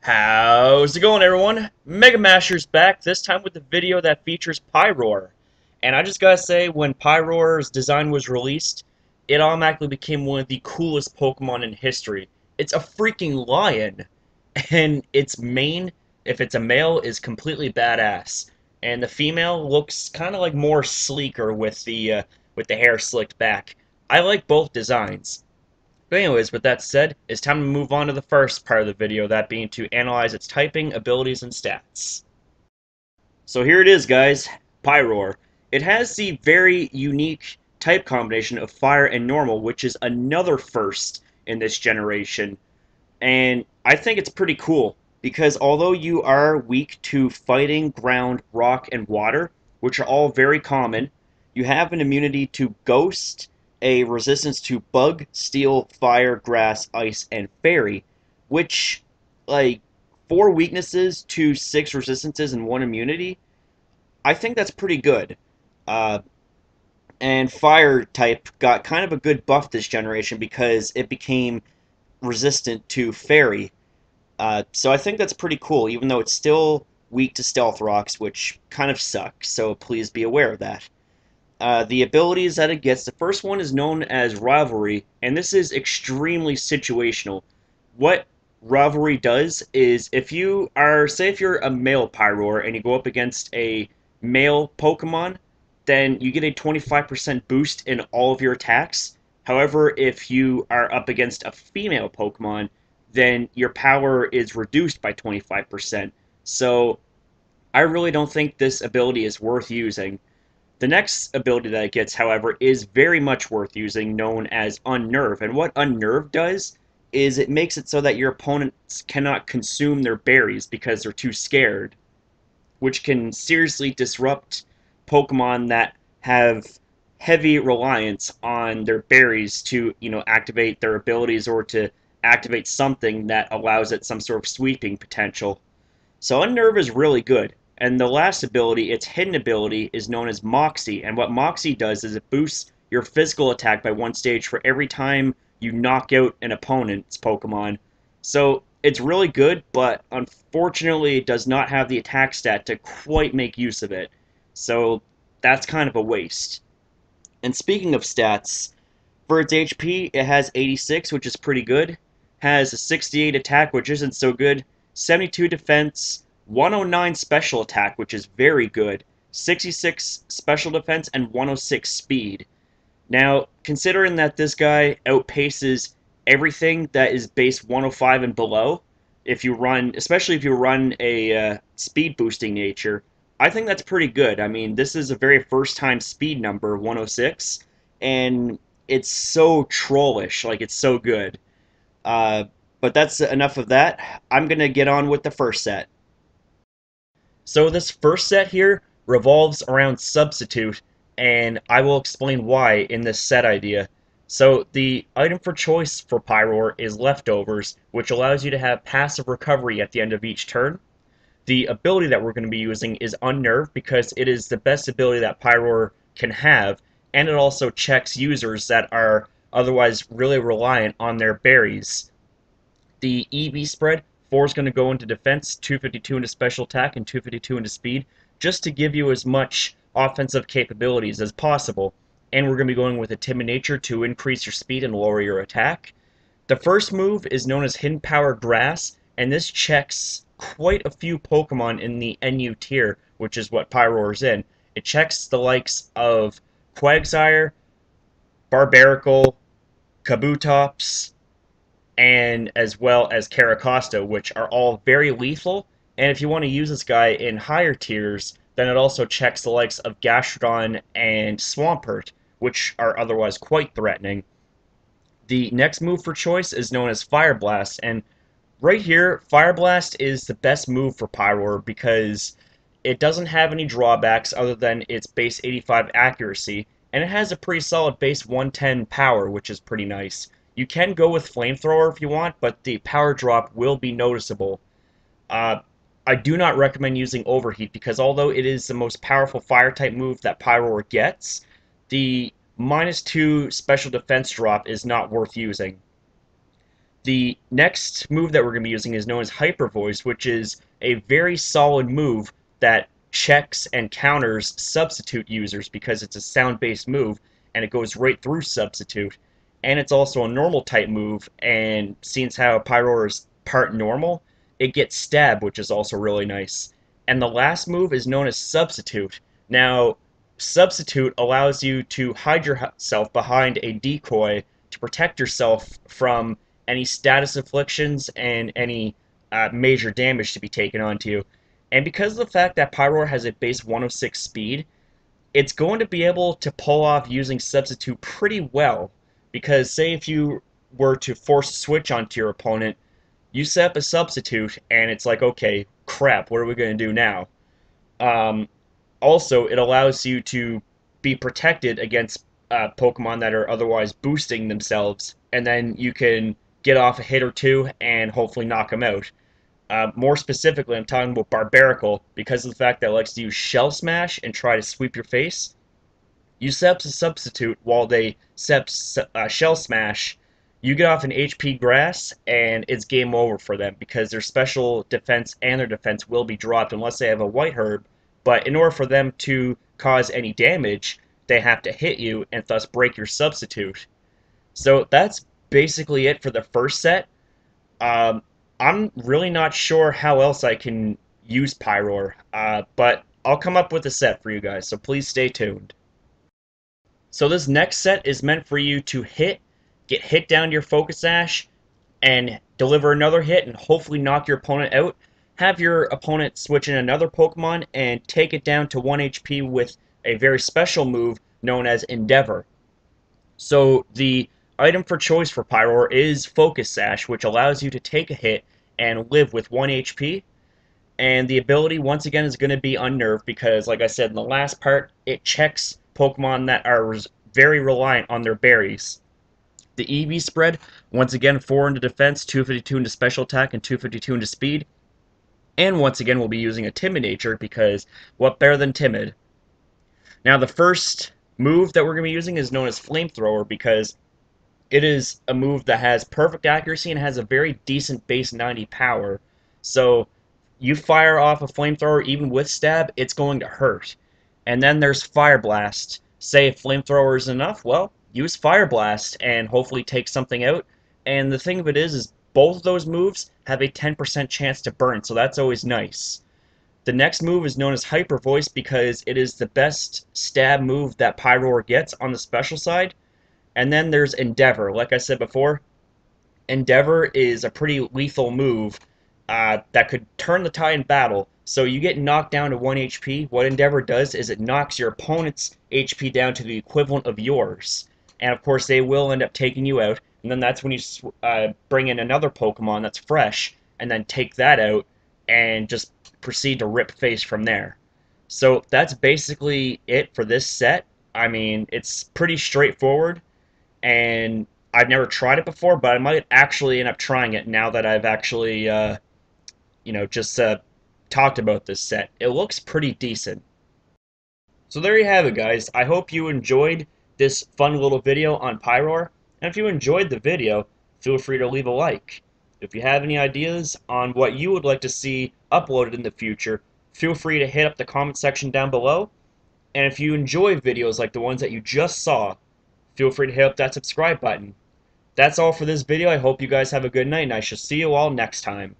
How's it going, everyone? Mega Masher's back, this time with the video that features Pyroar. And I just gotta say, when Pyroar's design was released, it automatically became one of the coolest Pokemon in history. It's a freaking lion! And its mane, if it's a male, is completely badass. And the female looks kind of like more sleeker with the hair slicked back. I like both designs. But anyways, with that said, it's time to move on to the first part of the video, that being to analyze its typing, abilities, and stats. So here it is, guys, Pyroar. It has the very unique type combination of fire and normal, which is another first in this generation. And I think it's pretty cool, because although you are weak to fighting, ground, rock, and water, which are all very common, you have an immunity to ghost, a resistance to bug, steel, fire, grass, ice, and fairy, which, like, 4 weaknesses to 6 resistances and 1 immunity, I think that's pretty good. Uh, and fire type got kind of a good buff this generation because it became resistant to fairy. So I think that's pretty cool, even though it's still weak to stealth rocks, which kind of suck, so please be aware of that. The abilities that it gets, the first one is known as Rivalry, and this is extremely situational. What Rivalry does is, if you are, say if you're a male Pyroar and you go up against a male Pokemon, then you get a 25% boost in all of your attacks. However, if you are up against a female Pokemon, then your power is reduced by 25%. So I really don't think this ability is worth using. The next ability that it gets, however, is very much worth using, known as Unnerve. And what Unnerve does is it makes it so that your opponents cannot consume their berries because they're too scared, which can seriously disrupt Pokemon that have heavy reliance on their berries to, activate their abilities or to activate something that allows it some sort of sweeping potential. So Unnerve is really good. And the last ability, its hidden ability, is known as Moxie. And what Moxie does is it boosts your physical attack by 1 stage for every time you knock out an opponent's Pokemon. So it's really good, but unfortunately it does not have the attack stat to quite make use of it. So that's kind of a waste. And speaking of stats, for its HP, it has 86, which is pretty good. Has a 68 attack, which isn't so good. 72 defense, 109 special attack, which is very good. 66 special defense, and 106 speed. Now, considering that this guy outpaces everything that is base 105 and below, if you run, especially if you run a speed boosting nature, I think that's pretty good. I mean, this is a very first time speed number, 106, and it's so trollish, like it's so good. But that's enough of that. I'm gonna get on with the first set. So this first set here revolves around Substitute, and I will explain why in this set idea. So the item for choice for Pyroar is Leftovers, which allows you to have passive recovery at the end of each turn. The ability that we're going to be using is Unnerve because it is the best ability that Pyroar can have, and it also checks users that are otherwise really reliant on their berries. The EV spread, 4 is going to go into defense, 252 into special attack, and 252 into speed, just to give you as much offensive capabilities as possible. And we're going to be going with a Timid Nature to increase your speed and lower your attack. The first move is known as Hidden Power Grass, and this checks quite a few Pokemon in the NU tier, which is what Pyroar's in. It checks the likes of Quagsire, Barbaracle, Kabutops, and as well as Caracosta, which are all very lethal. And if you want to use this guy in higher tiers, then it also checks the likes of Gastrodon and Swampert, which are otherwise quite threatening. The next move for choice is known as Fire Blast, and right here, Fire Blast is the best move for Pyroar because it doesn't have any drawbacks other than its base 85 accuracy, and it has a pretty solid base 110 power, which is pretty nice. You can go with Flamethrower if you want, but the power drop will be noticeable. I do not recommend using Overheat because although it is the most powerful fire-type move that Pyroar gets, the -2 special defense drop is not worth using. The next move that we're going to be using is known as Hyper Voice, which is a very solid move that checks and counters Substitute users because it's a sound-based move and it goes right through Substitute. And it's also a normal type move, and since how Pyroar is part normal, it gets Stab, which is also really nice. And the last move is known as Substitute. Now, Substitute allows you to hide yourself behind a decoy to protect yourself from any status afflictions and any major damage to be taken onto you. And because of the fact that Pyroar has a base 106 speed, it's going to be able to pull off using Substitute pretty well. Because say if you were to force a switch onto your opponent, you set up a Substitute and it's like, okay, crap, what are we going to do now? Um, Also, it allows you to be protected against Pokemon that are otherwise boosting themselves, and then you can get off a hit or two and hopefully knock them out. More specifically, I'm talking about Barbaracle, because of the fact that it likes to use Shell Smash and try to sweep your face. You set up a Substitute while they set up Shell Smash. You get off an HP Grass, and it's game over for them, because their special defense and their defense will be dropped unless they have a White Herb. But in order for them to cause any damage, they have to hit you and thus break your Substitute. So that's basically it for the first set. Um, I'm really not sure how else I can use Pyroar, but I'll come up with a set for you guys, so please stay tuned. So this next set is meant for you to get hit down to your Focus Sash, and deliver another hit and hopefully knock your opponent out. Have your opponent switch in another Pokemon and take it down to 1 HP with a very special move known as Endeavor. So the item for choice for Pyroar is Focus Sash, which allows you to take a hit and live with 1 HP. And the ability, once again, is going to be Unnerved because, like I said in the last part, it checks Pokemon that are very reliant on their berries. The EV spread, once again, 4 into defense, 252 into special attack, and 252 into speed. And once again, we'll be using a Timid Nature because what better than Timid? Now, the first move that we're going to be using is known as Flamethrower because it is a move that has perfect accuracy and has a very decent base 90 power. So you fire off a Flamethrower even with Stab, it's going to hurt. And then there's Fire Blast. Say if Flamethrower is enough, well, use Fire Blast and hopefully take something out. And the thing of it is both of those moves have a 10% chance to burn, so that's always nice. The next move is known as Hyper Voice because it is the best stab move that Pyroar gets on the special side. And then there's Endeavor. Like I said before, Endeavor is a pretty lethal move that could turn the tide in battle. So you get knocked down to 1 HP. What Endeavor does is it knocks your opponent's HP down to the equivalent of yours. And of course, they will end up taking you out. And then that's when you bring in another Pokemon that's fresh, and then take that out, and just proceed to rip face from there. So that's basically it for this set. I mean, it's pretty straightforward, and I've never tried it before, but I might actually end up trying it now that I've actually, just talked about this set. It looks pretty decent. So there you have it, guys. I hope you enjoyed this fun little video on Pyroar. And if you enjoyed the video, feel free to leave a like. If you have any ideas on what you would like to see uploaded in the future, feel free to hit up the comment section down below. And if you enjoy videos like the ones that you just saw, feel free to hit up that subscribe button. That's all for this video. I hope you guys have a good night, and I shall see you all next time.